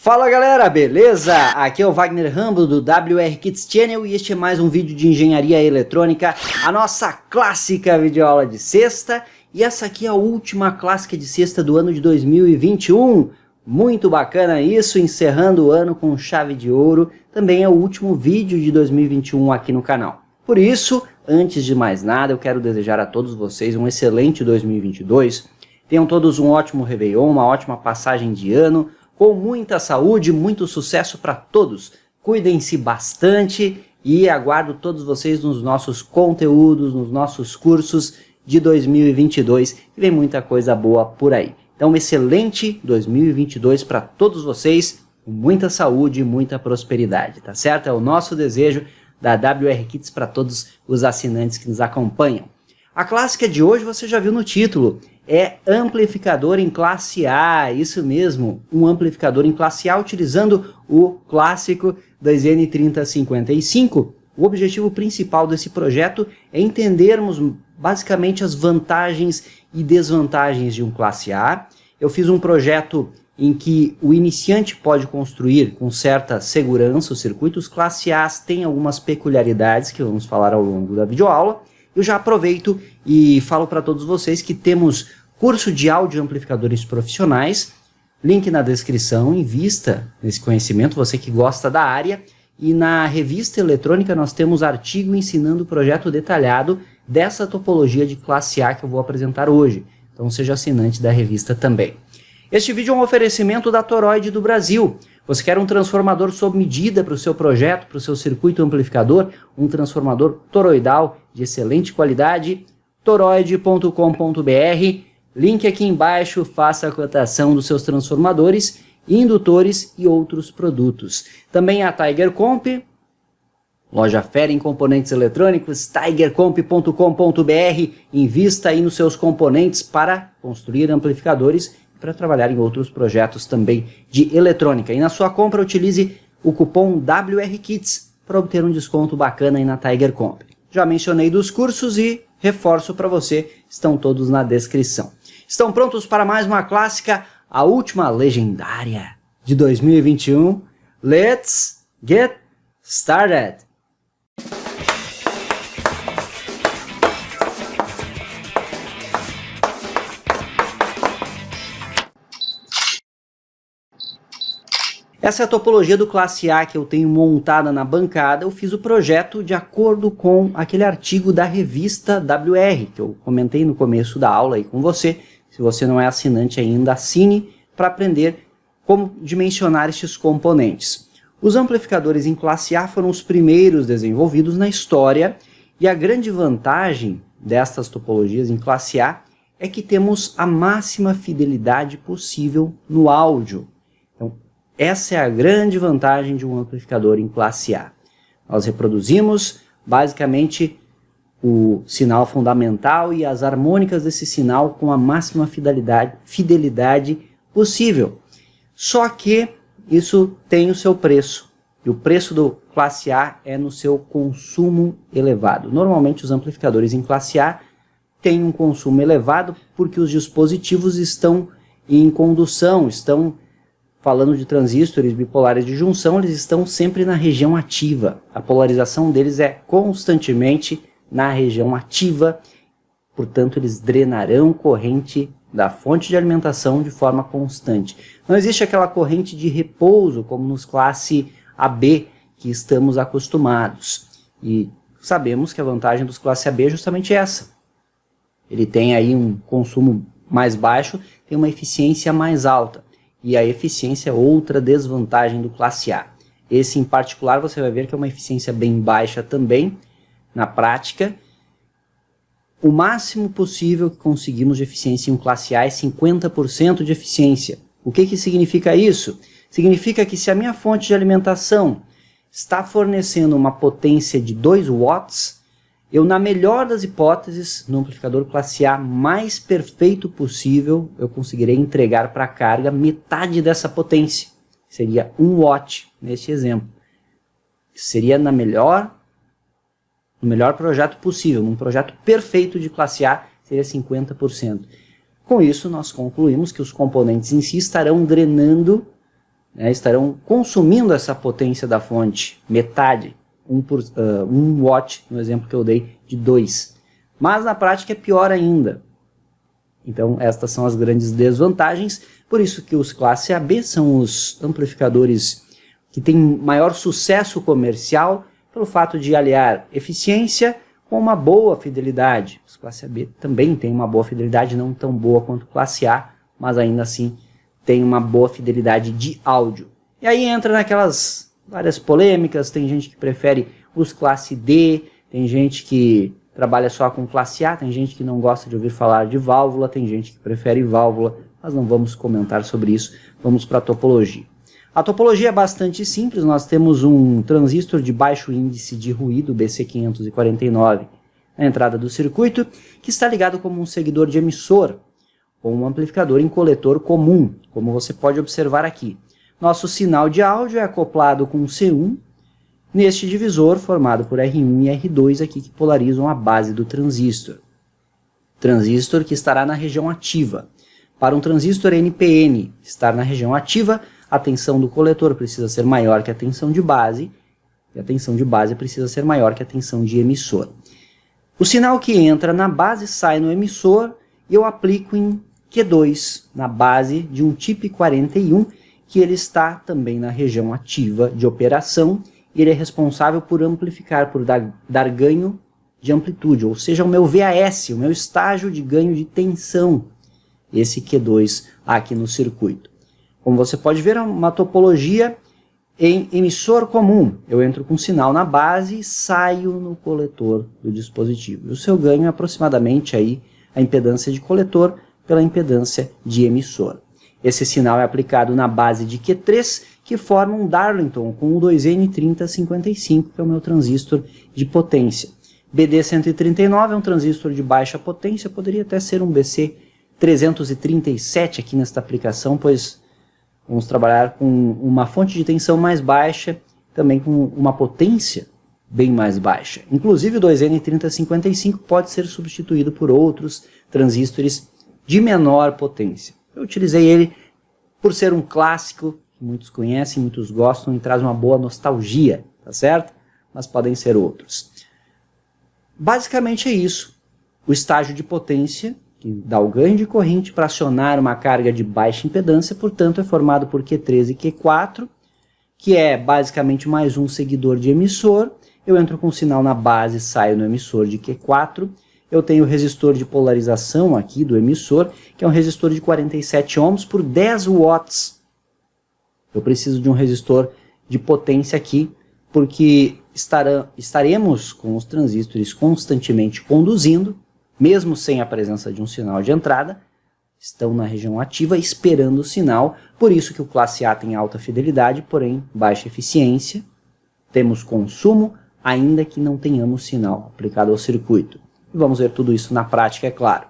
Fala galera, beleza? Aqui é o Wagner Rambo do WR Kits Channel e este é mais um vídeo de engenharia eletrônica, a nossa clássica videoaula de sexta. E essa aqui é a última clássica de sexta do ano de 2021. Muito bacana isso, encerrando o ano com chave de ouro. Também é o último vídeo de 2021 aqui no canal. Por isso, antes de mais nada, eu quero desejar a todos vocês um excelente 2022. Tenham todos um ótimo Réveillon, uma ótima passagem de ano, com muita saúde, muito sucesso para todos. Cuidem-se bastante e aguardo todos vocês nos nossos conteúdos, nos nossos cursos de 2022, que vem muita coisa boa por aí. Então, um excelente 2022 para todos vocês, com muita saúde e muita prosperidade, tá certo? É o nosso desejo da WR Kits para todos os assinantes que nos acompanham. A clássica de hoje você já viu no título, é amplificador em classe A, isso mesmo, um amplificador em classe A utilizando o clássico 2N3055. O objetivo principal desse projeto é entendermos basicamente as vantagens e desvantagens de um classe A. Eu fiz um projeto em que o iniciante pode construir com certa segurança os circuitos. Classe A têm algumas peculiaridades que vamos falar ao longo da videoaula. Eu já aproveito e falo para todos vocês que temos curso de áudio amplificadores profissionais, link na descrição, invista nesse conhecimento, você que gosta da área, e na revista eletrônica nós temos artigo ensinando o projeto detalhado dessa topologia de classe A que eu vou apresentar hoje, então seja assinante da revista também. Este vídeo é um oferecimento da Toroid do Brasil. Você quer um transformador sob medida para o seu projeto, para o seu circuito amplificador, um transformador toroidal de excelente qualidade? Toroid.com.br, link aqui embaixo, faça a cotação dos seus transformadores, indutores e outros produtos. Também a Tiger Comp, loja fera em componentes eletrônicos, tigercomp.com.br, invista aí nos seus componentes para construir amplificadores, para trabalhar em outros projetos também de eletrônica. E na sua compra utilize o cupom WRKITS para obter um desconto bacana aí na Tiger Comp. Já mencionei dos cursos e reforço para você, estão todos na descrição. Estão prontos para mais uma clássica, a última legendária de 2021? Let's get started! Essa é a topologia do classe A que eu tenho montada na bancada. Eu fiz o projeto de acordo com aquele artigo da revista WR, que eu comentei no começo da aula aí com você. Se você não é assinante ainda, assine para aprender como dimensionar estes componentes. Os amplificadores em classe A foram os primeiros desenvolvidos na história, e a grande vantagem destas topologias em classe A é que temos a máxima fidelidade possível no áudio. Essa é a grande vantagem de um amplificador em classe A. Nós reproduzimos basicamente o sinal fundamental e as harmônicas desse sinal com a máxima fidelidade possível. Só que isso tem o seu preço. E o preço do classe A é no seu consumo elevado. Normalmente os amplificadores em classe A têm um consumo elevado porque os dispositivos estão em condução, falando de transistores bipolares de junção, eles estão sempre na região ativa. A polarização deles é constantemente na região ativa, portanto eles drenarão corrente da fonte de alimentação de forma constante. Não existe aquela corrente de repouso, como nos classe AB, que estamos acostumados. E sabemos que a vantagem dos classe AB é justamente essa. Ele tem aí um consumo mais baixo, tem uma eficiência mais alta. E a eficiência é outra desvantagem do classe A. Esse em particular você vai ver que é uma eficiência bem baixa também, na prática. O máximo possível que conseguimos de eficiência em um classe A é 50% de eficiência. O que significa isso? Significa que se a minha fonte de alimentação está fornecendo uma potência de 2 watts, eu, na melhor das hipóteses, no amplificador classe A mais perfeito possível, eu conseguirei entregar para a carga metade dessa potência. Seria 1 watt neste exemplo. Seria no melhor projeto possível. Num projeto perfeito de classe A, seria 50%. Com isso, nós concluímos que os componentes em si estarão drenando né, estarão consumindo essa potência da fonte, metade, 1 watt, no exemplo que eu dei, de 2. Mas na prática é pior ainda. Então estas são as grandes desvantagens, por isso que os classe AB são os amplificadores que têm maior sucesso comercial, pelo fato de aliar eficiência com uma boa fidelidade. Os classe AB também têm uma boa fidelidade, não tão boa quanto classe A, mas ainda assim tem uma boa fidelidade de áudio. E aí entra naquelas várias polêmicas, tem gente que prefere os classe D, tem gente que trabalha só com classe A, tem gente que não gosta de ouvir falar de válvula, tem gente que prefere válvula, mas não vamos comentar sobre isso, vamos para a topologia. A topologia é bastante simples, nós temos um transistor de baixo índice de ruído, BC549, na entrada do circuito, que está ligado como um seguidor de emissor, ou um amplificador em coletor comum, como você pode observar aqui. Nosso sinal de áudio é acoplado com C1, neste divisor formado por R1 e R2 aqui que polarizam a base do transistor. Transistor que estará na região ativa. Para um transistor NPN estar na região ativa, a tensão do coletor precisa ser maior que a tensão de base, e a tensão de base precisa ser maior que a tensão de emissor. O sinal que entra na base sai no emissor e eu aplico em Q2, na base de um TIP 41, que ele está também na região ativa de operação, e ele é responsável por amplificar, por dar ganho de amplitude, ou seja, o meu VAS, o meu estágio de ganho de tensão, esse Q2 aqui no circuito. Como você pode ver, é uma topologia em emissor comum. Eu entro com sinal na base e saio no coletor do dispositivo. E o seu ganho é aproximadamente aí a impedância de coletor pela impedância de emissor. Esse sinal é aplicado na base de Q3, que forma um Darlington com o 2N3055, que é o meu transistor de potência. BD139 é um transistor de baixa potência, poderia até ser um BC337 aqui nesta aplicação, pois vamos trabalhar com uma fonte de tensão mais baixa, também com uma potência bem mais baixa. Inclusive o 2N3055 pode ser substituído por outros transistores de menor potência. Eu utilizei ele por ser um clássico, que muitos conhecem, muitos gostam e traz uma boa nostalgia, tá certo? Mas podem ser outros. Basicamente é isso. O estágio de potência, que dá o ganho de corrente para acionar uma carga de baixa impedância, portanto é formado por Q3 e Q4, que é basicamente mais um seguidor de emissor. Eu entro com o sinal na base e saio no emissor de Q4. Eu tenho o resistor de polarização aqui do emissor, que é um resistor de 47 ohms por 10 watts. Eu preciso de um resistor de potência aqui, porque estaremos com os transistores constantemente conduzindo, mesmo sem a presença de um sinal de entrada, estão na região ativa esperando o sinal, por isso que o classe A tem alta fidelidade, porém baixa eficiência. Temos consumo, ainda que não tenhamos sinal aplicado ao circuito. E vamos ver tudo isso na prática, é claro.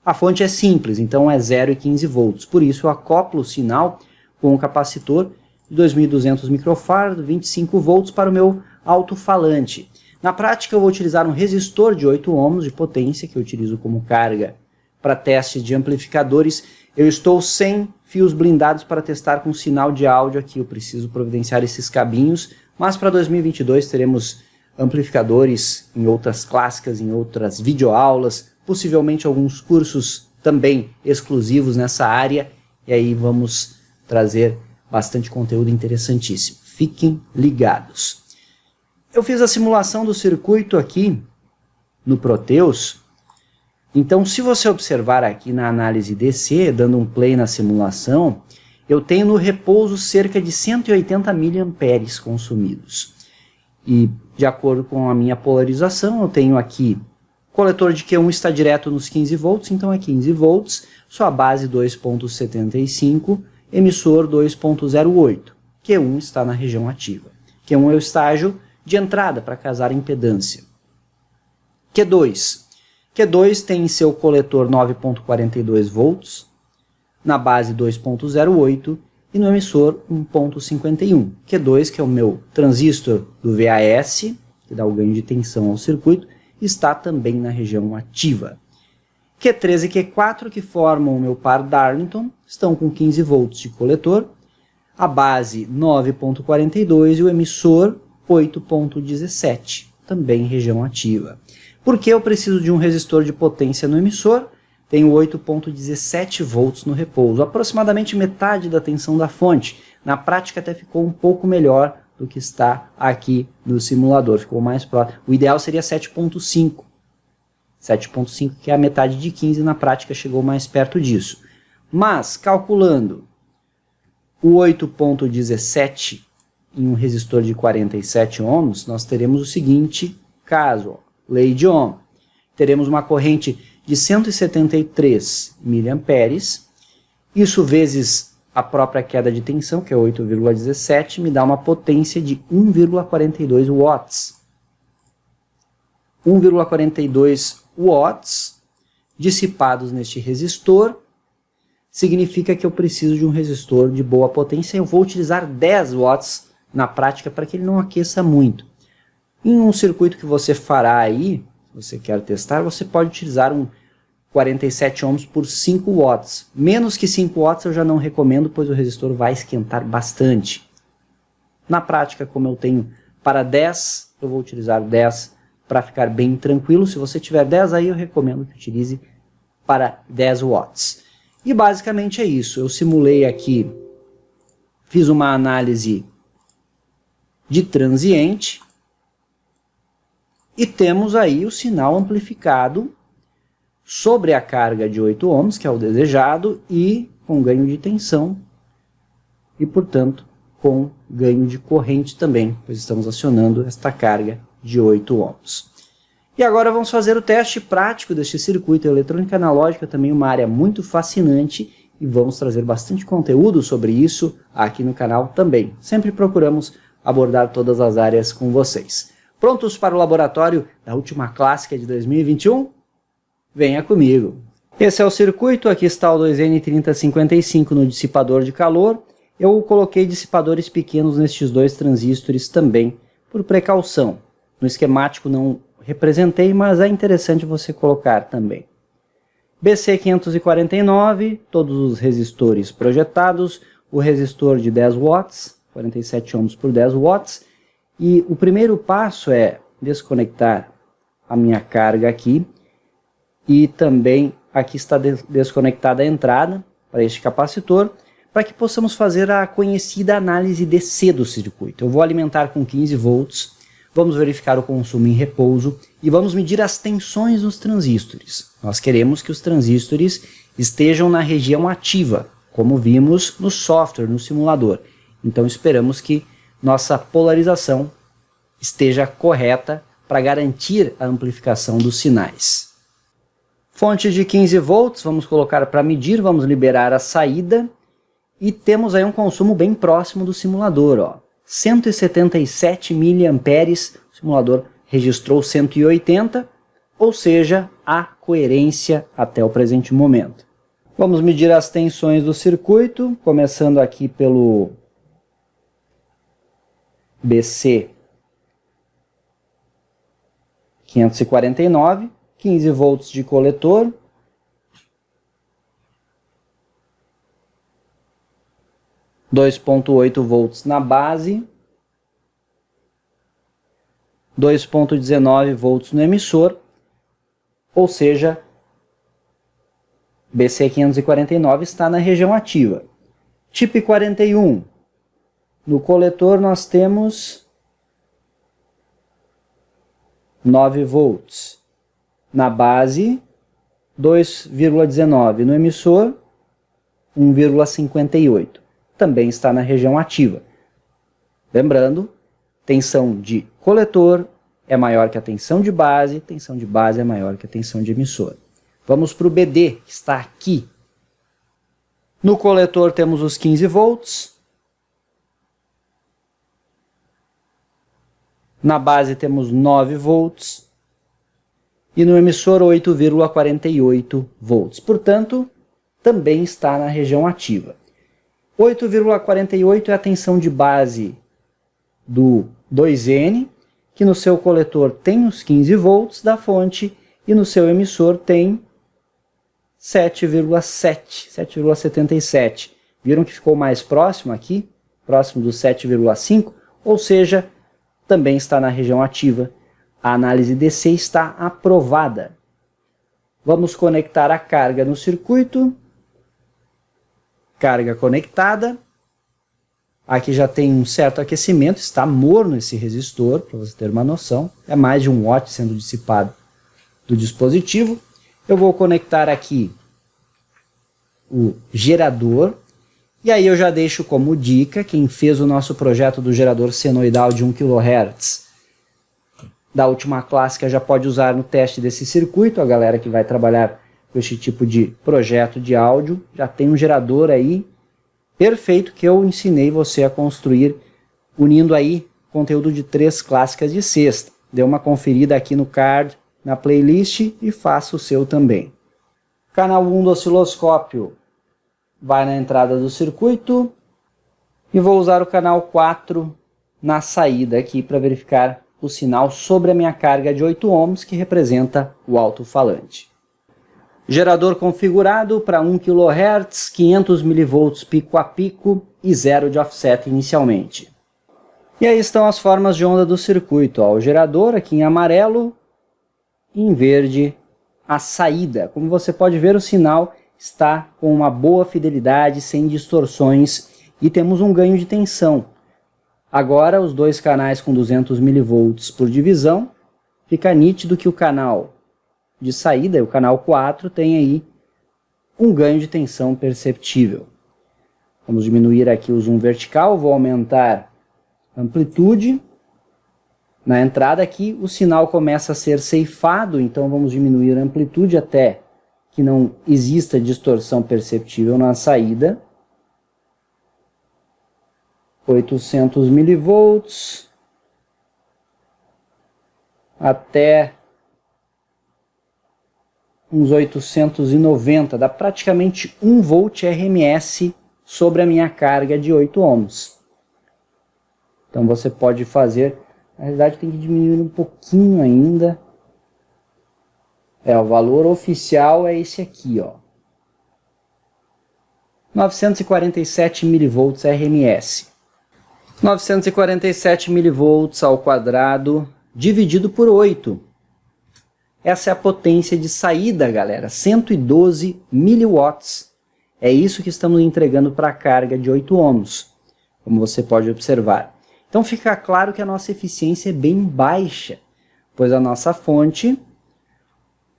A fonte é simples, então é 0 e 15 volts, por isso eu acoplo o sinal com um capacitor de 2.200 microfarad, 25 volts para o meu alto-falante. Na prática eu vou utilizar um resistor de 8 ohms de potência, que eu utilizo como carga para testes de amplificadores. Eu estou sem fios blindados para testar com sinal de áudio aqui, eu preciso providenciar esses cabinhos, mas para 2022 teremos amplificadores em outras clássicas, em outras videoaulas, possivelmente alguns cursos também exclusivos nessa área, e aí vamos trazer bastante conteúdo interessantíssimo. Fiquem ligados. Eu fiz a simulação do circuito aqui no Proteus. Então, se você observar aqui na análise DC, dando um play na simulação, eu tenho no repouso cerca de 180 mA consumidos. E, de acordo com a minha polarização, eu tenho aqui, o coletor de Q1 está direto nos 15 volts, então é 15 volts, sua base 2.75, emissor 2.08. Q1 está na região ativa. Q1 é o estágio de entrada para casar a impedância. Q2. Q2 tem em seu coletor 9.42 volts, na base 2.08 e no emissor 1.51. Q2, que é o meu transistor do VAS, que dá o ganho de tensão ao circuito, está também na região ativa. Q3 e Q4, que formam o meu par Darlington, estão com 15 volts de coletor. a base 9.42 e o emissor 8.17, também região ativa. Por que eu preciso de um resistor de potência no emissor? Tenho 8.17 volts no repouso, aproximadamente metade da tensão da fonte. Na prática até ficou um pouco melhor do que está aqui no simulador, ficou mais próximo. O ideal seria 7.5. 7.5, que é a metade de 15, na prática chegou mais perto disso. Mas, calculando o 8.17 em um resistor de 47 ohms, nós teremos o seguinte caso, ó, lei de Ohm. Teremos uma corrente de 173 mA, isso vezes a própria queda de tensão, que é 8,17, me dá uma potência de 1,42 watts. 1,42 watts dissipados neste resistor significa que eu preciso de um resistor de boa potência. Eu vou utilizar 10 watts na prática para que ele não aqueça muito. Em um circuito que você fará aí, se você quer testar, você pode utilizar um 47 ohms por 5 watts. Menos que 5 watts eu já não recomendo, pois o resistor vai esquentar bastante. Na prática, como eu tenho para 10, eu vou utilizar 10 para ficar bem tranquilo. Se você tiver 10 aí, eu recomendo que utilize para 10 watts. E basicamente é isso. Eu simulei aqui, fiz uma análise de transiente e temos aí o sinal amplificado sobre a carga de 8 ohms, que é o desejado, e com ganho de tensão e, portanto, com ganho de corrente também, pois estamos acionando esta carga de 8 ohms. E agora vamos fazer o teste prático deste circuito. Eletrônica analógica, também uma área muito fascinante, e vamos trazer bastante conteúdo sobre isso aqui no canal também. Sempre procuramos abordar todas as áreas com vocês. Prontos para o laboratório da última clássica de 2021? Venha comigo! Esse é o circuito, aqui está o 2N3055 no dissipador de calor. Eu coloquei dissipadores pequenos nestes dois transistores também, por precaução. No esquemático não representei, mas é interessante você colocar também. BC549, todos os resistores projetados, o resistor de 10 watts, 47 ohms por 10 watts, e o primeiro passo é desconectar a minha carga aqui, e também aqui está desconectada a entrada para este capacitor, para que possamos fazer a conhecida análise DC do circuito. Eu vou alimentar com 15 volts, vamos verificar o consumo em repouso e vamos medir as tensões dos transistores. Nós queremos que os transistores estejam na região ativa, como vimos no software, no simulador. Então esperamos que nossa polarização esteja correta para garantir a amplificação dos sinais. Fonte de 15 volts, vamos colocar para medir, vamos liberar a saída e temos aí um consumo bem próximo do simulador, ó. 177 mA, o simulador registrou 180, ou seja, há coerência até o presente momento. Vamos medir as tensões do circuito, começando aqui pelo BC 549, 15 volts de coletor, (2,8 volts na base, 2,19 volts no emissor, ou seja, BC549 está na região ativa. Tipo 41, no coletor nós temos 9 volts, na base 2,19, no emissor 1,58. Também está na região ativa. Lembrando, tensão de coletor é maior que a tensão de base é maior que a tensão de emissor. Vamos para o BD, que está aqui. No coletor temos os 15 volts. Na base temos 9 volts. E no emissor 8,48 volts. Portanto, também está na região ativa. 8,48 é a tensão de base do 2N, que no seu coletor tem os 15 volts da fonte e no seu emissor tem 7,77. Viram que ficou mais próximo aqui? próximo do 7,5, ou seja, também está na região ativa. A análise DC está aprovada. Vamos conectar a carga no circuito. Carga conectada. Aqui já tem um certo aquecimento, está morno esse resistor, para você ter uma noção. É mais de 1 watt sendo dissipado do dispositivo. Eu vou conectar aqui o gerador. E aí eu já deixo como dica, quem fez o nosso projeto do gerador senoidal de 1 kHz da última clássica já pode usar no teste desse circuito. A galera que vai trabalhar com esse tipo de projeto de áudio já tem um gerador aí perfeito que eu ensinei você a construir, unindo aí conteúdo de 3 clássicas de sexta. Dê uma conferida aqui no card, na playlist, e faça o seu também. Canal 1 do osciloscópio vai na entrada do circuito e vou usar o canal 4 na saída aqui para verificar o sinal sobre a minha carga de 8 ohms que representa o alto-falante. Gerador configurado para 1 kHz, 500 mV pico a pico e 0 de offset inicialmente. E aí estão as formas de onda do circuito. Ó, o gerador aqui em amarelo, em verde a saída. Como você pode ver, o sinal está com uma boa fidelidade, sem distorções, e temos um ganho de tensão. Agora os 2 canais com 200 mV por divisão, fica nítido que o canal de saída, o canal 4, tem aí um ganho de tensão perceptível. Vamos diminuir aqui o zoom vertical, vou aumentar a amplitude. Na entrada aqui o sinal começa a ser ceifado, então vamos diminuir a amplitude até que não exista distorção perceptível na saída. 800 mV até uns 890, dá praticamente 1 volt RMS sobre a minha carga de 8 ohms. Então você pode fazer, na realidade tem que diminuir um pouquinho ainda. O valor oficial é esse aqui, ó. 947 mV RMS. 947 mV ao quadrado dividido por 8. Essa é a potência de saída, galera, 112 mW. É isso que estamos entregando para a carga de 8 ohms, como você pode observar. Então fica claro que a nossa eficiência é bem baixa, pois a nossa fonte,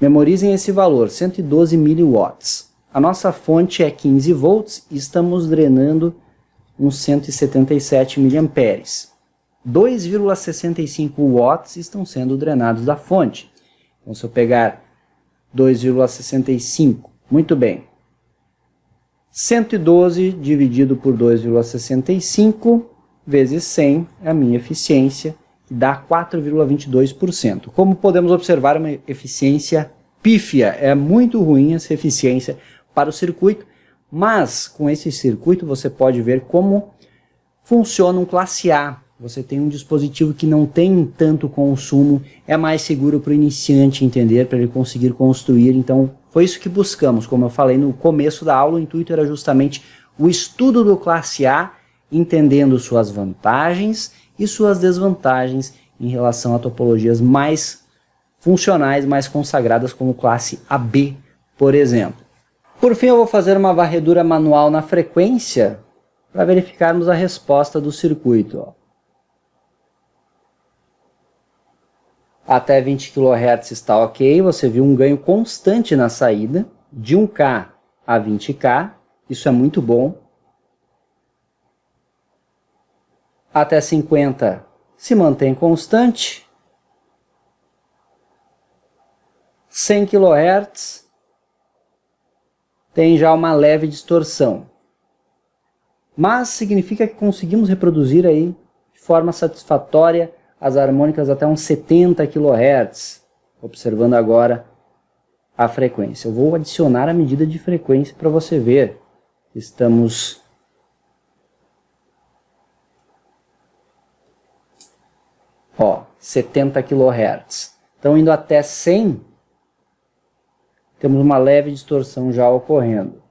memorizem esse valor, 112 mW. A nossa fonte é 15 volts e estamos drenando uns 177 mA. 2,65 watts estão sendo drenados da fonte. Então, se eu pegar 2,65, muito bem, 112 dividido por 2,65 vezes 100 é a minha eficiência, que dá 4,22%. Como podemos observar, é uma eficiência pífia, é muito ruim essa eficiência para o circuito, mas com esse circuito você pode ver como funciona um classe A. Você tem um dispositivo que não tem tanto consumo, é mais seguro para o iniciante entender, para ele conseguir construir. Então foi isso que buscamos. Como eu falei no começo da aula, o intuito era justamente o estudo do classe A, entendendo suas vantagens e suas desvantagens em relação a topologias mais funcionais, mais consagradas, como classe AB, por exemplo. Por fim, eu vou fazer uma varredura manual na frequência para verificarmos a resposta do circuito. Ó. Até 20 kHz está ok, você viu um ganho constante na saída, de 1K a 20K, isso é muito bom. Até 50 se mantém constante. 100 kHz tem já uma leve distorção. Mas significa que conseguimos reproduzir aí de forma satisfatória as harmônicas até uns 70 kHz. Observando agora a frequência. Eu vou adicionar a medida de frequência para você ver. Estamos... Ó, 70 kHz. Então, indo até 100, temos uma leve distorção já ocorrendo.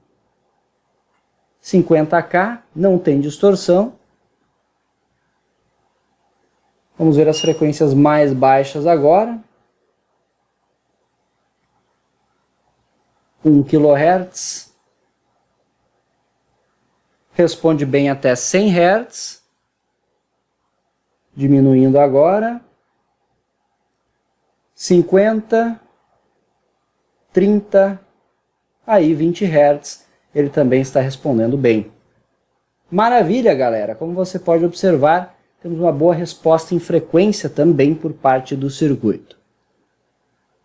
50K não tem distorção, Vamos ver as frequências mais baixas agora. 1 kHz. Responde bem até 100 Hz. Diminuindo agora. 50, 30, aí 20 Hz. Ele também está respondendo bem. Maravilha, galera! Como você pode observar, temos uma boa resposta em frequência também por parte do circuito.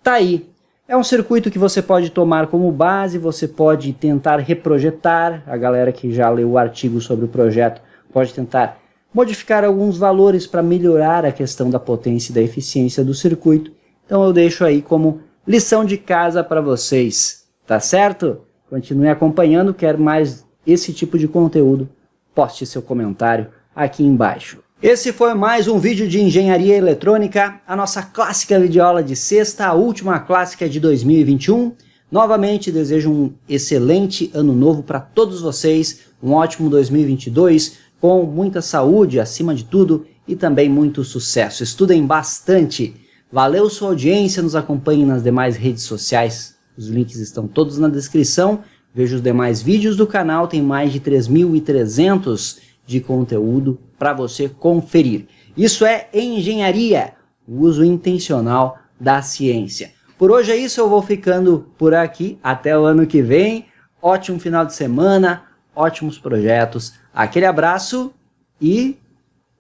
Tá aí. É um circuito que você pode tomar como base, você pode tentar reprojetar. A galera que já leu o artigo sobre o projeto pode tentar modificar alguns valores para melhorar a questão da potência e da eficiência do circuito. Então eu deixo aí como lição de casa para vocês, tá certo? Continue acompanhando, quer mais esse tipo de conteúdo? Poste seu comentário aqui embaixo. Esse foi mais um vídeo de engenharia eletrônica, a nossa clássica videoaula de sexta, a última clássica de 2021. Novamente desejo um excelente ano novo para todos vocês, um ótimo 2022, com muita saúde acima de tudo e também muito sucesso. Estudem bastante. Valeu sua audiência, nos acompanhem nas demais redes sociais, os links estão todos na descrição. Veja os demais vídeos do canal, tem mais de 3.300 de conteúdo para você conferir. Isso é engenharia, o uso intencional da ciência. Por hoje é isso, eu vou ficando por aqui, até o ano que vem. Ótimo final de semana, ótimos projetos. Aquele abraço e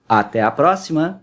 até a próxima!